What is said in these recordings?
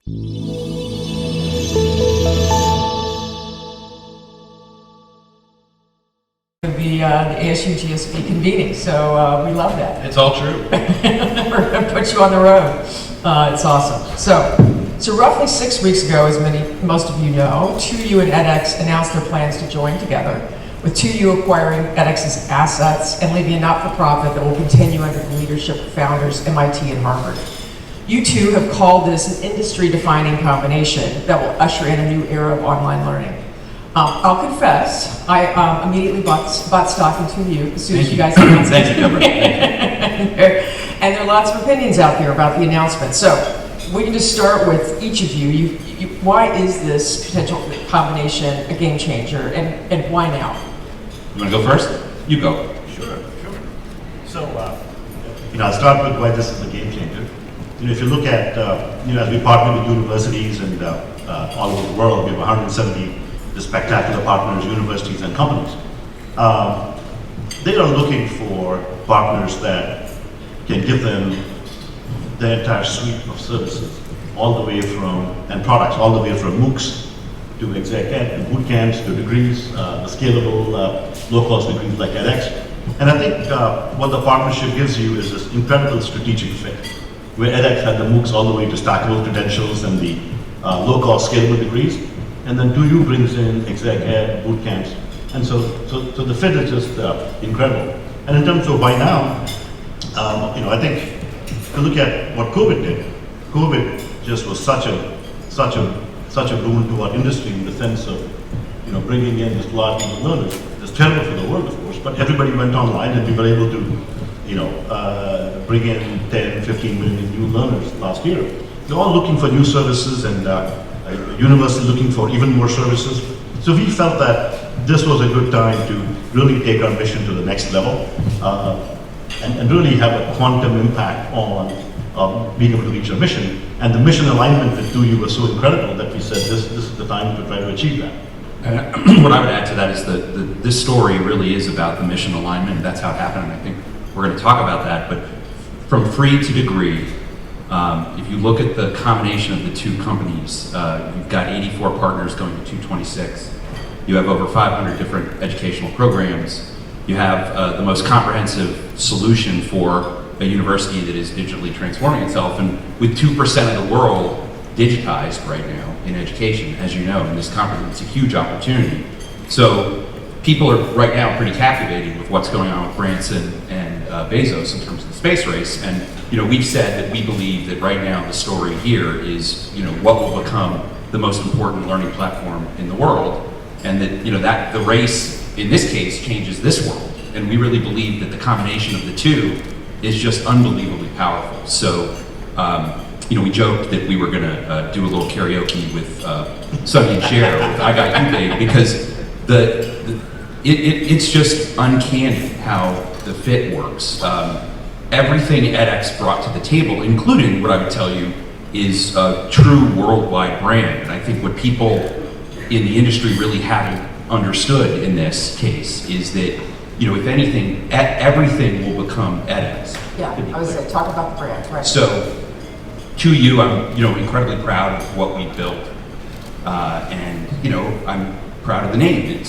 The ASU GSV convening, so we love that. It's all true. We're going to put you on the road. It's awesome. So roughly 6 weeks ago, as most of you know, 2U and edX announced their plans to join together, with 2U acquiring edX's assets and leaving a not-for-profit that will continue under the leadership of founders MIT and Harvard. You two have called this an industry-defining combination that will usher in a new era of online learning. I'll confess, I immediately bought stock in 2U as soon as you guys announced it. Thank you, Deborah. And there are lots of opinions out there about the announcement. So we can just start with each of you. Why is this potential combination a game changer, and why now? You want to go first? You go. Sure. So, I'll start with why this is a game changer. If you look at, as we partner with universities and all over the world, we have 170 spectacular partners, universities and companies. They are looking for partners that can give them the entire suite of services, all the way from, and products, all the way from MOOCs to exec ed and boot camps to degrees, the scalable, low-cost degrees like edX. And I think what the partnership gives you is this incredible strategic fit, where edX had the MOOCs all the way to stackable credentials and the low-cost scalable degrees. And then 2U brings in exec ed, boot camps. And so the fit is just incredible. And in terms of why now, I think if you look at what COVID did, COVID just was such a boon to our industry in the sense of, bringing in this large number of learners. It's terrible for the world, of course, but everybody went online and we were able to, bring in 10, 15 million new learners last year. They're all looking for new services and university looking for even more services. So we felt that this was a good time to really take our mission to the next level and really have a quantum impact on being able to reach our mission. And the mission alignment with 2U was so incredible that we said this is the time to try to achieve that. And what I would add to that is that this story really is about the mission alignment. That's how it happened, and I think we're going to talk about that. But from free to degree, if you look at the combination of the two companies, you've got 84 partners going to 226. You have over 500 different educational programs. You have the most comprehensive solution for a university that is digitally transforming itself. And with 2% of the world digitized right now in education, as you know, in this conference, it's a huge opportunity. So people are right now pretty captivated with what's going on with Branson and Bezos in terms of the space race. And we've said that we believe that right now the story here is what will become the most important learning platform in the world, and that that the race in this case changes this world. And we really believe that the combination of the two is just unbelievably powerful. So we joked that we were going to do a little karaoke with Sonny and Cher with "I Got You, Babe," because it's just uncanny how the fit works. Everything edX brought to the table, including what I would tell you is a true worldwide brand. And I think what people in the industry really haven't understood in this case is that, if anything, everything will become edX. Yeah, I was going to talk about the brand, right? So, 2U, I'm incredibly proud of what we built, and I'm proud of the name.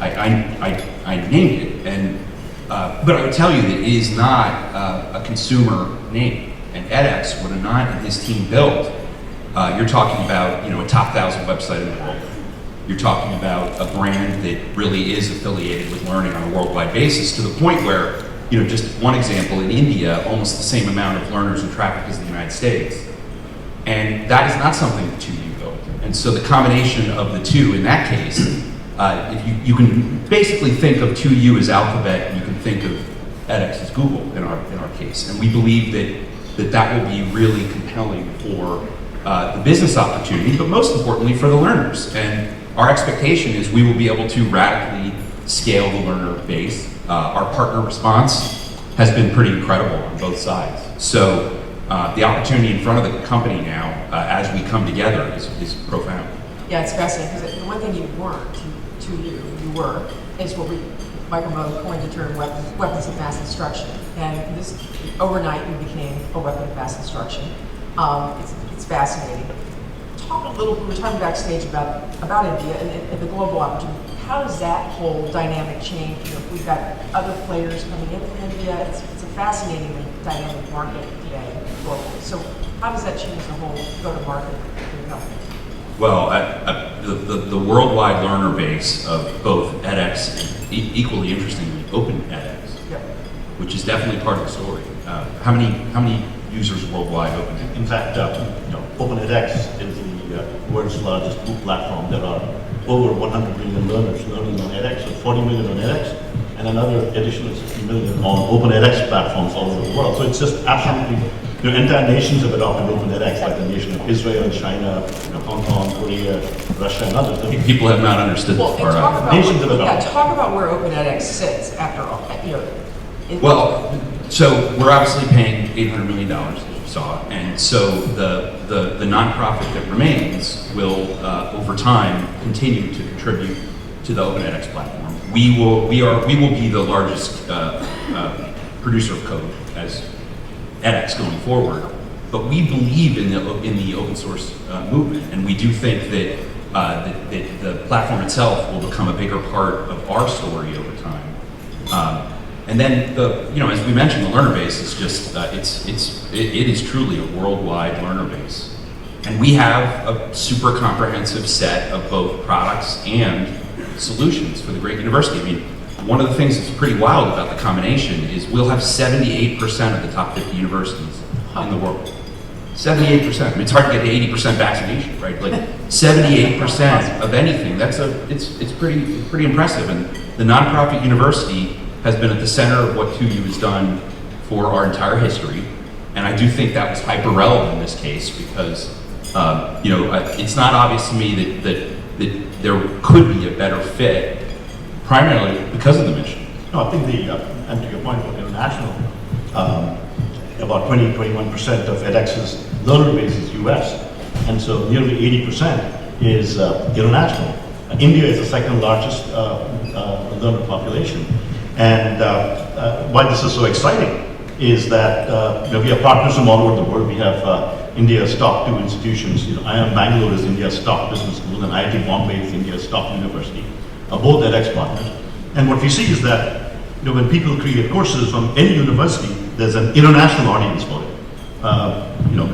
I named it, and but I would tell you that it is not a consumer name. And edX, what Anant and his team built, you're talking about a top 1,000 website in the world. You're talking about a brand that really is affiliated with learning on a worldwide basis, to the point where, just one example, in India, almost the same amount of learners and traffic as the United States. And that is not something that 2U built. And so the combination of the two in that case, if you can basically think of 2U as Alphabet, and you can think of edX as Google in our case. And we believe that will be really compelling for the business opportunity, but most importantly for the learners. And our expectation is we will be able to radically scale the learner base. Our partner response has been pretty incredible on both sides. So the opportunity in front of the company now, as we come together, is profound. Yeah, it's fascinating, because the one thing you weren't, you were, is what Michael Moe coined the term weapons of mass destruction. And this, overnight, you became a weapon of mass destruction. It's It's fascinating. Talk a little, we were talking backstage about India and the global opportunity. How does that whole dynamic change? You know, we've got other players coming in from India. It's a fascinating and dynamic market today globally. So how does that change the whole go-to-market for your company? Well, the worldwide learner base of both edX and equally interestingly, open edX, Yep. which is definitely part of the story. How many users worldwide open edX? In fact, Open edX is the world's largest book platform. There are over 100 million learners learning on edX, so 40 million on edX, and another additional 60 million on Open edX platforms all over the world. So it's just absolutely, entire nations have adopted Open edX, like the nation of Israel, China, Hong Kong, Korea, Russia, and others. People have not understood Well, this and far talk out. about Nations of where, adopted. talk about where Open edX sits after all. Well, so we're obviously paying $800 million, as you saw, and so the nonprofit that remains will, over time, continue to contribute to the Open edX platform. We will be the largest producer of code as edX going forward, but we believe in the open source movement, and we do think that the platform itself will become a bigger part of our story over time. And then as we mentioned, the learner base is just it is truly a worldwide learner base, and we have a super comprehensive set of both products and solutions for the great university. I mean, one of the things that's pretty wild about the combination is we'll have 78% of the top 50 universities in the world. 78%. I mean, it's hard to get to 80% vaccination, right? Like 78% of anything. It's pretty impressive. And the nonprofit university has been at the center of what 2U has done for our entire history. And I do think that was hyper relevant in this case because, it's not obvious to me that there could be a better fit, primarily because of the mission. No, I think and to your point about international, about 21% of edX's learner base is US, and so nearly 80% is international. India is the second largest learner population, and why this is so exciting is that we have partners from all over the world. We have India's top 2 institutions. IIM Bangalore is India's top business school, and IIT Bombay is India's top university, both edX partners. And what we see is that when people create courses from any university, there's an international audience for it.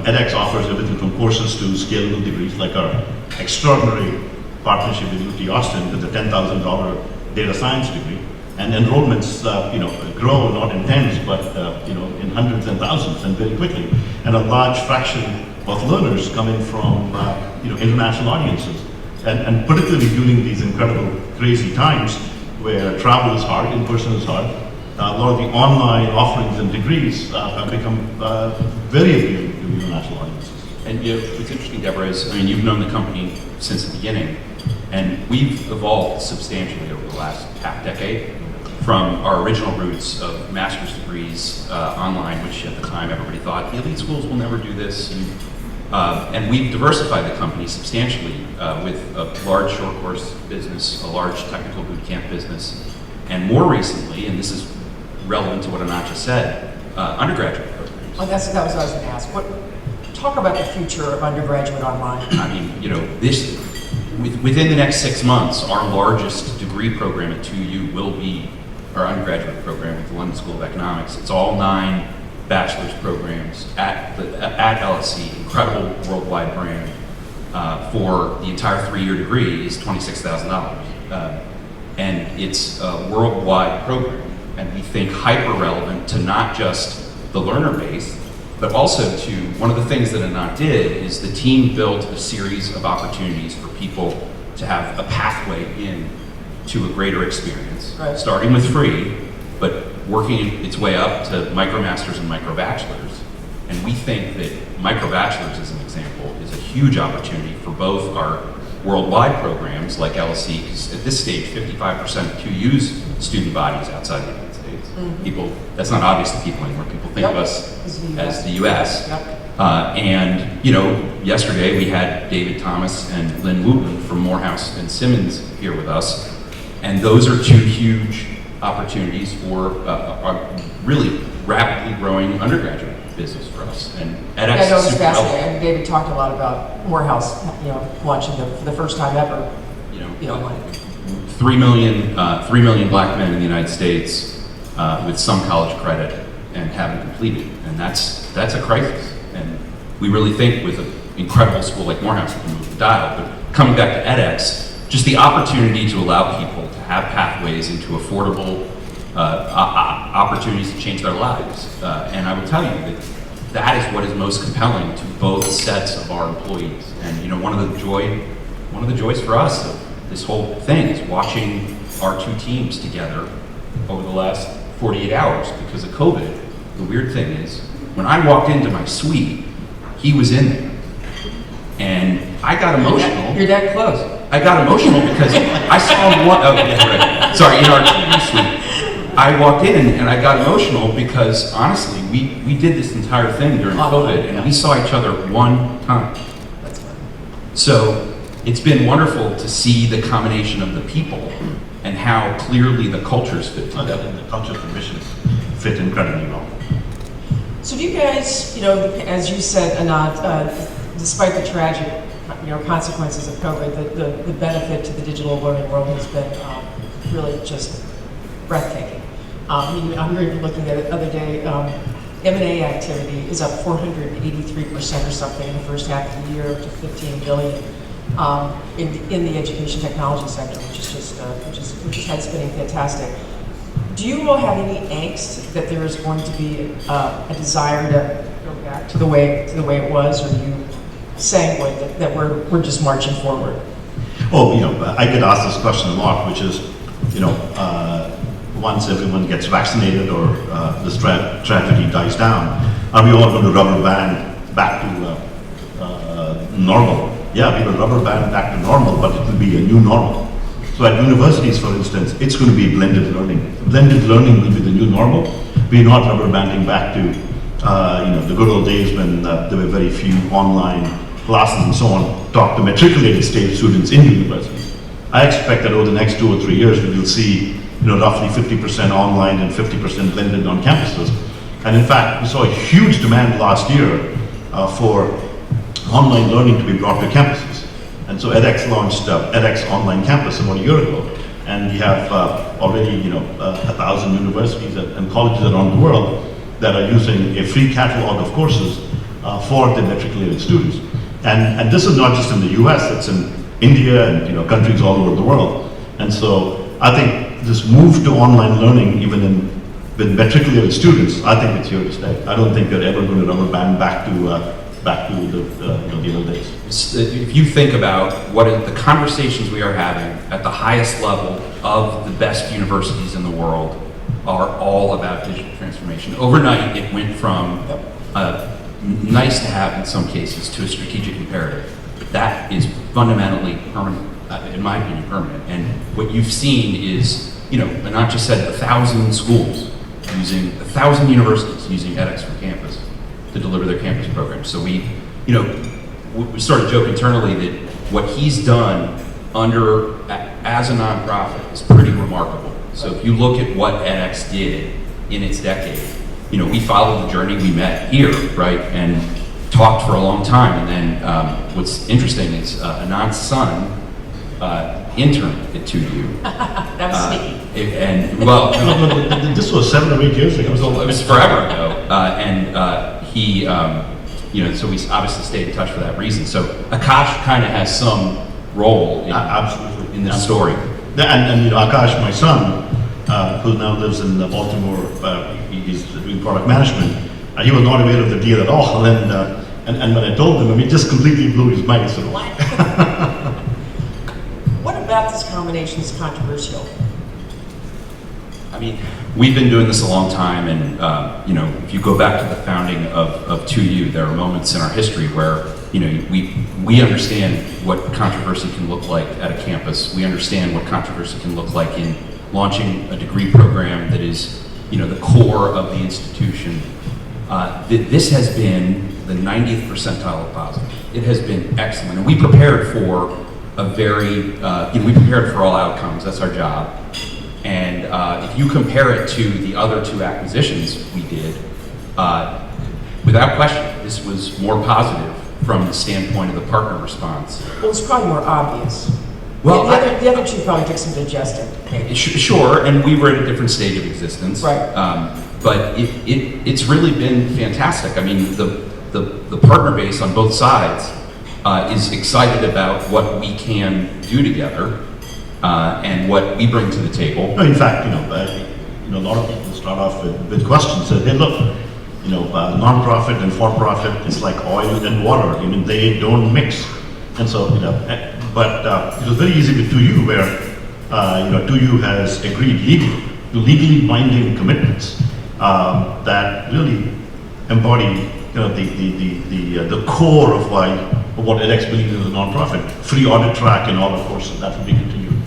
edX offers everything from courses to scalable degrees, like our extraordinary partnership with UT Austin with the $10,000 data science degree. And enrollments, grow not in tens, but in hundreds and thousands, and very quickly. And a large fraction of learners coming from international audiences, and particularly during these incredible, crazy times where travel is hard, in person is hard. A lot of the online offerings and degrees have become very appealing to international audiences. And what's interesting, Deborah, is you've known the company since the beginning, and we've evolved substantially over the last half decade. From our original roots of master's degrees online, which at the time everybody thought the elite schools will never do this, and we've diversified the company substantially with a large short course business, a large technical boot camp business, and more recently, and this is relevant to what Anant just said, undergraduate programs. Oh, that was what I was going to ask. Talk about the future of undergraduate online. Within the next 6 months, our largest degree program at 2U will be our undergraduate program with the London School of Economics. It's all 9 bachelor's programs at LSE, incredible worldwide brand. For the entire 3-year degree is $26,000. And it's a worldwide program. And we think hyper relevant to not just the learner base, but also to one of the things that Anant did is the team built a series of opportunities for people to have a pathway in to a greater experience, right. Starting with free, but working its way up to micromasters and microbachelors. And we think that microbachelors, as an example, is a huge opportunity for both our worldwide programs like LSE, because at this stage, 55% of 2U's student body is outside the United States. Mm-hmm. People, that's not obvious to people anymore. People think of us as the US. Yep. And yesterday we had David Thomas and Lynn Wooten from Morehouse and Simmons here with us. And those are 2 huge opportunities for a really rapidly growing undergraduate business for us. And Yeah, edX no, is it's super helpful. fascinating. And David talked a lot about Morehouse, launching for the first time ever, like, 3 million black men in the United States with some college credit and haven't completed, and that's a crisis. And we really think with an incredible school like Morehouse we can move the dial. But coming back to edX, just the opportunity to allow people to have pathways into affordable opportunities to change their lives. And I will tell you that is what is most compelling to both sets of our employees. And one of the joys for us of this whole thing is watching our two teams together over the last 48 hours because of COVID. The weird thing is, when I walked into my suite, he was in there. And I got emotional. You're that close. I got emotional because I saw him sorry, in our TV suite. I walked in and I got emotional because honestly, we did this entire thing during COVID and we saw each other one time. That's fun. So it's been wonderful to see the combination of the people and how clearly the cultures fit together. And the culture of the missions fit incredibly well. So do you guys, as you said, Anant, despite the tragic, consequences of COVID, the benefit to the digital learning world has been really just breathtaking. I'm looking at it the other day, M&A activity is up 483% or something in the first half of the year, up to 15 billion in the education technology sector, which has been fantastic. Do you all have any angst that there is going to be a desire to go back to the way it was, or are you sanguine that we're just marching forward? Oh, I get asked this question a lot, which is, once everyone gets vaccinated or this tragedy dies down, are we all going to rubber band back to normal? Yeah, we will rubber band back to normal, but it will be a new normal. So at universities, for instance, it's going to be blended learning. Blended learning will be the new normal. We're not rubber banding back to the good old days when there were very few online classes and so on, taught to matriculated state students in universities. I expect that over the next 2 or 3 years, we will see roughly 50% online and 50% blended on campuses. And in fact, we saw a huge demand last year for online learning to be brought to campuses. And so edX launched edX Online Campus about a year ago. And we have already 1,000 universities and colleges around the world that are using a free catalog of courses for the matriculated students. And this is not just in the US, it's in India and countries all over the world. And so I think this move to online learning, even with matriculated students, I think it's here to stay. I don't think they're ever going to rubber band back to the old days. If you think about what the conversations we are having at the highest level of the best universities in the world are all about digital transformation. Overnight, it went from nice to have in some cases to a strategic imperative. That is fundamentally permanent, in my opinion, permanent. And what you've seen is, Anant just said 1,000 schools using 1,000 universities using edX for Campus to deliver their campus programs. So we sort of joke internally that what he's done as a nonprofit is pretty remarkable. So if you look at what edX did in its decade, we followed the journey. We met here, right, and talked for a long time. And then what's interesting is Anant's son interned at 2U. That was sneaky. This was 7 or 8 years ago. It was forever ago. He, so we obviously stayed in touch for that reason. So Akash kind of has some role Absolutely. in this story. And Akash, my son, who now lives in Baltimore, he's doing product management. He was not aware of the deal at all. And when I told him, it just completely blew his mind. He said, "What?" What about this combination is controversial? I mean, we've been doing this a long time, and if you go back to the founding of 2U, there are moments in our history where we understand what controversy can look like at a campus. We understand what controversy can look like in launching a degree program that is the core of the institution. This has been the 90th percentile of positive. It has been excellent, and we prepared for we prepared for all outcomes. That's our job. And if you compare it to the other 2 acquisitions we did, without question, this was more positive from the standpoint of the partner response. Well, it's probably more obvious. Well, the other two probably took some digesting, maybe. Sure, and we were at a different stage of existence. Right. But it's really been fantastic. I mean, the partner base on both sides is excited about what we can do together and what we bring to the table. No, in fact, a lot of people start off with questions. Say, hey, look, non-profit and for-profit is like oil and water. I mean, they don't mix. And so, but it was very easy with 2U where, 2U has agreed legally binding commitments that really embody, the core of what edX believes is a nonprofit. Free audit track in all the courses, that will be continued.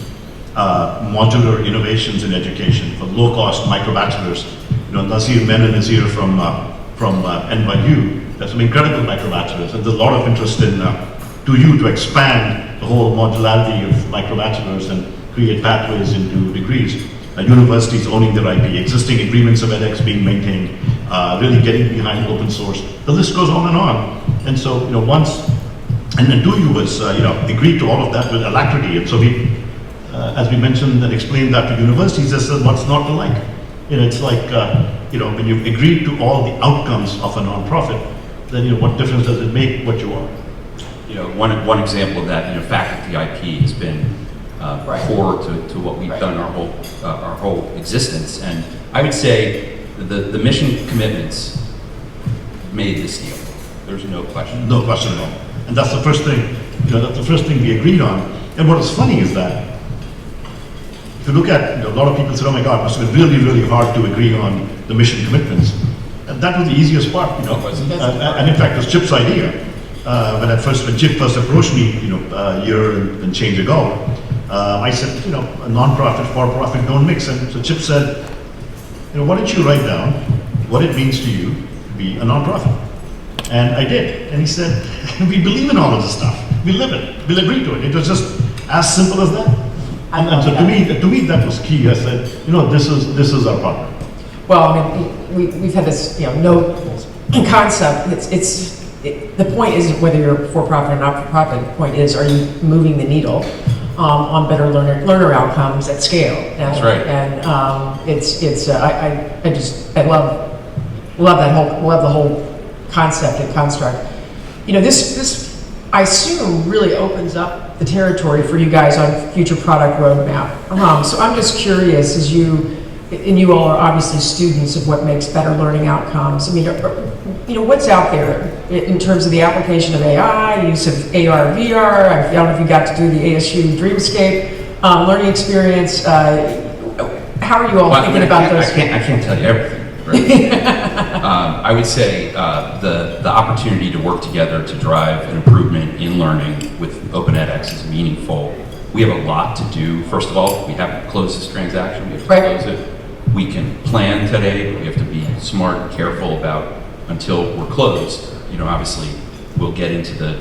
Modular innovations in education for low-cost micro-bachelors. Nasir Menon is here from NYU. There's some incredible micro-bachelors, and there's a lot of interest in 2U to expand the whole modularity of micro-bachelors and create pathways into degrees. Universities owning their IP, existing agreements of edX being maintained, really getting behind open source. The list goes on and on. And so, and then 2U was, agreed to all of that with alacrity. And so we, as we mentioned and explained that to universities, they said, what's not to like? It's like, when you've agreed to all the outcomes of a nonprofit, then, what difference does it make what you are? One example of that, faculty IP has been core to what we've done our whole existence. And I would say the mission commitments made this deal. There's no question. No question at all. And that's the first thing, that's the first thing we agreed on. And what is funny is that if you look at, a lot of people said, oh my God, it must have been really, really hard to agree on the mission commitments. And that was the easiest part, and in fact, it was Chip's idea. When Chip first approached me, a year and change ago, I said, a non-profit, for-profit don't mix. And so Chip said, why don't you write down what it means to you to be a non-profit? And I did. And he said, we believe in all of this stuff. We live it. We'll agree to it. It was just as simple as that. And so to me, that was key. I said, this is our partner. Well, I mean, we've had this, no concept. The point isn't whether you're for-profit or not-for-profit. The point is, are you moving the needle on better learner outcomes at scale? That's right. And I love the whole concept and construct. This I assume really opens up the territory for you guys on future product roadmap. So I'm just curious, as you all are obviously students of what makes better learning outcomes. I mean, what's out there in terms of the application of AI, use of AR, VR? I don't know if you got to do the ASU Dreamscape learning experience. How are you all thinking about those? I can't tell you everything. Right? I would say the opportunity to work together to drive an improvement in learning with Open edX is meaningful. We have a lot to do. First of all, we haven't closed this transaction. We have to close it. We can plan today, but we have to be smart and careful about until we're closed. Obviously, we'll get into the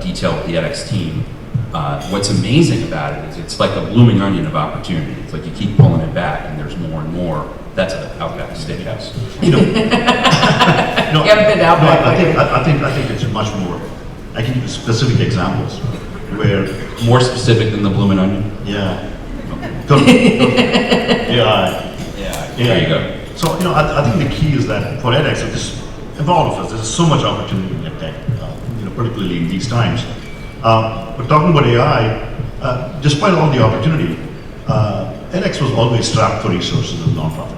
detail with the edX team. What's amazing about it is it's like a blooming onion of opportunity. It's like you keep pulling it back, and there's more and more. That's an Outback Steakhouse. You haven't been to Outback. I think it's much more. I can give you specific examples where more specific than the blooming onion. Yeah. Yeah. There you go. So I think the key is that for edX, of all of us, there's so much opportunity in tech, particularly in these times. But talking about AI, despite all the opportunity, edX was always strapped for resources as a nonprofit.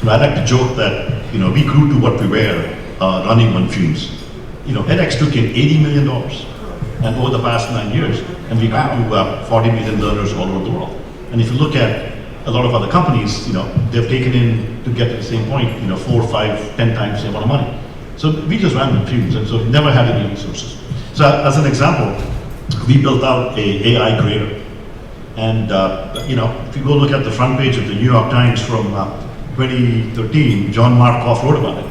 I like to joke that we grew to what we were running on fumes. edX took in $80 million, and over the past 9 years, and we grew to 40 million learners all over the world. And if you look at a lot of other companies, they've taken in to get to the same point, 4, 5, 10 times the amount of money. So we just ran on fumes, and so we never had any resources. So as an example, we built out a AI grader. And if you go look at the front page of the New York Times from 2013, John Markoff wrote about it.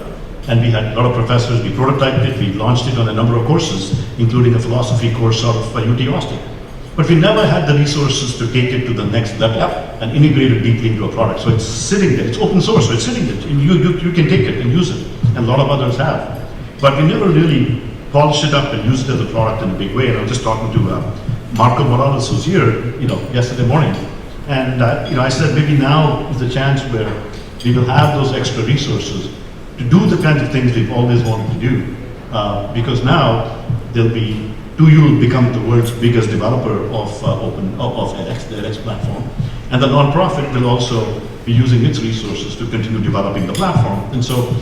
And we had a lot of professors, we prototyped it, we launched it on a number of courses, including a philosophy course out of UT Austin. But we never had the resources to take it to the next level and integrate it deeply into a product. So it's sitting there, it's open source, so it's sitting there, and you can take it and use it, and a lot of others have. but we never really polished it up and used it as a product in a big way. And I was just talking to Marco Morales, who's here, yesterday morning, and I said maybe now is the chance where we will have those extra resources to do the kinds of things we've always wanted to do, because now there'll be 2U will become the world's biggest developer of edX, the edX platform, and the nonprofit will also be using its resources to continue developing the platform. And so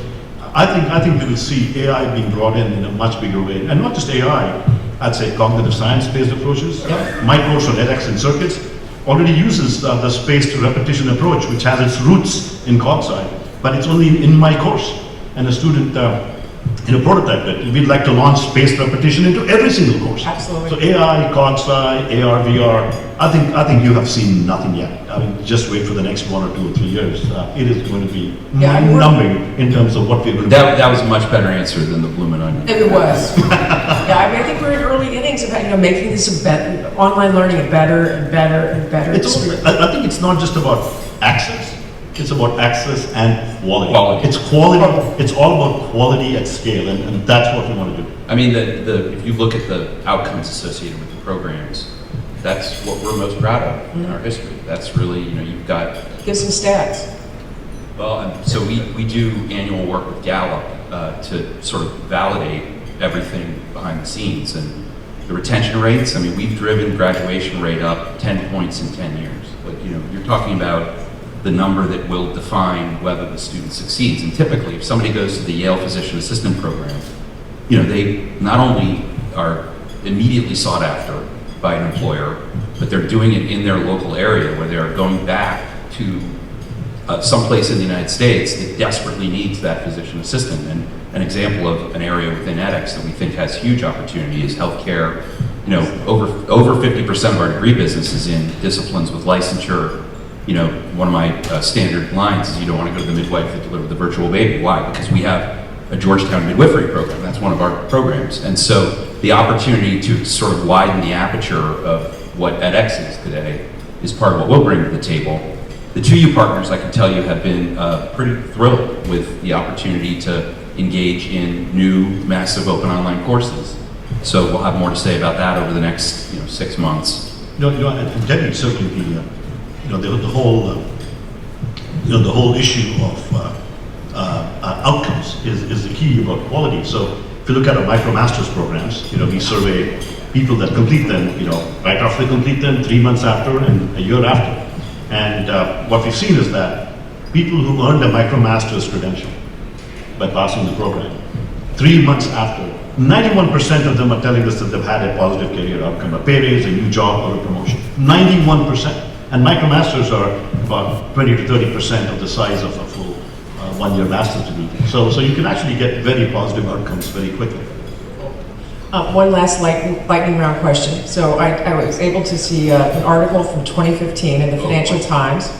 I think we will see AI being brought in a much bigger way, and not just AI. I'd say cognitive science-based approaches. My course on edX and circuits already uses the spaced repetition approach, which has its roots in Quazzo, but it's only in my course. And a student in a prototype that we'd like to launch spaced repetition into every single course. Absolutely. So AI, Quazzo, AR, VR, I think you have seen nothing yet. I mean, just wait for the next 1 or 2 or 3 years. It is going to be mind-numbing in terms of what we're going to do. That was a much better answer than the Bloomin' Onion. It was. I think we're in early innings of making this online learning better and better and better. I think it's not just about access. It's about access and quality. It's quality. It's all about quality at scale, and that's what we want to do. I mean, if you look at the outcomes associated with the programs, that's what we're most proud of in our history. That's really, you've got... Give some stats. Well, so we do annual work with Gallup to sort of validate everything behind the scenes. And the retention rates, I mean, we've driven graduation rate up 10 points in 10 years. Like, you're talking about the number that will define whether the student succeeds. And typically, if somebody goes to the Yale Physician Assistant Program, they not only are immediately sought after by an employer, but they're doing it in their local area where they're going back to someplace in the United States that desperately needs that physician assistant. And an example of an area within edX that we think has huge opportunity is healthcare. Over 50% of our degree business is in disciplines with licensure. One of my standard lines is you don't want to go to the midwife that delivered the virtual baby. Why? Because we have a Georgetown midwifery program. That's one of our programs. And so the opportunity to sort of widen the aperture of what edX is today is part of what we'll bring to the table. The 2U partners, I can tell you, have been pretty thrilled with the opportunity to engage in new, massive open online courses. So we'll have more to say about that over the next 6 months. And Debbie certainly the whole issue of outcomes is the key about quality. So if you look at our MicroMasters programs, we survey people that complete them, right after they complete them, 3 months after, and a year after. And what we've seen is that people who earned a MicroMasters credential by passing the program, 3 months after, 91% of them are telling us that they've had a positive career outcome, a pay raise, a new job, or a promotion. 91%. And MicroMasters are about 20 to 30% of the size of a full one-year master's degree. So you can actually get very positive outcomes very quickly. One last lightning round question. So I was able to see an article from 2015 in the Financial Times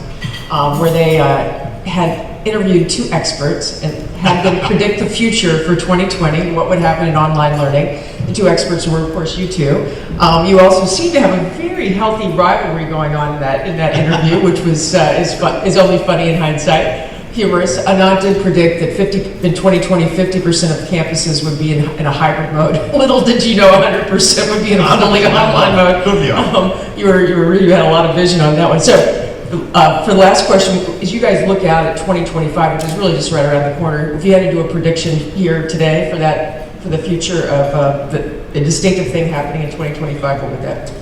where they had interviewed 2 experts and had them predict the future for 2020, what would happen in online learning. The 2 experts were, of course, you two. You also seem to have a very healthy rivalry going on in that interview, which was is only funny in hindsight. Humorous. Anant did predict that in 2020, 50% of campuses would be in a hybrid mode. Little did you know 100% would be in a fully online mode. You had a lot of vision on that one. So for the last question, as you guys look out at 2025, which is really just right around the corner, if you had to do a prediction here today for the future of the distinctive thing happening in 2025, what would that be?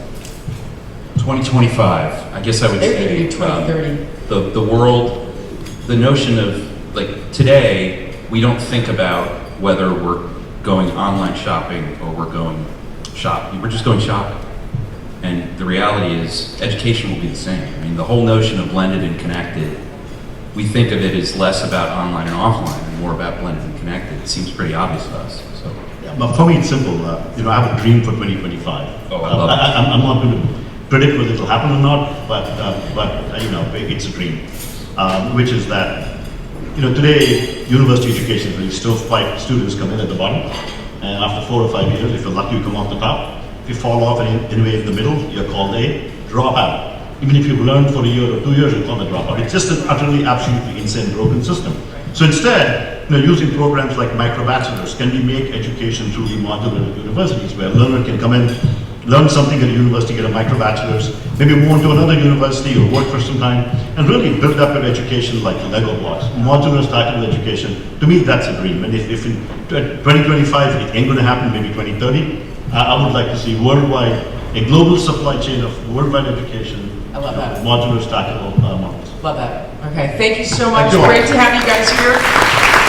2025, I guess I would say Maybe 2030. The world. The notion of, today, we don't think about whether we're going online shopping or we're going shopping. We're just going shopping. And the reality is, education will be the same. I mean, the whole notion of blended and connected, we think of it as less about online and offline and more about blended and connected. It seems pretty obvious to us. So. Yeah, but for me, it's simple. I have a dream for 2025. Oh, I love it. I'm not going to predict whether it'll happen or not, but it's a dream. Which is that, today, university education is really stovepipe. Students come in at the bottom, and after 4 or 5 years, if you're lucky, you come off the top. If you fall off anyway in the middle, you're called a dropout. Even if you've learned for a year or 2 years, you're called a dropout. It's just an utterly, absolutely insane, broken system. So instead, using programs like micro-bachelors, can we make education truly modular at universities, where a learner can come in, learn something at a university, get a micro-bachelor's, maybe move on to another university or work for some time, and really build up your education like Lego blocks. Modular, stackable education, to me, that's a dream. And if in 2025, it ain't going to happen, maybe 2030, I would like to see worldwide, a global supply chain of worldwide education. I love that. Modular, stackable models. Love that. Okay, thank you so much. Thank you all. Great to have you guys here.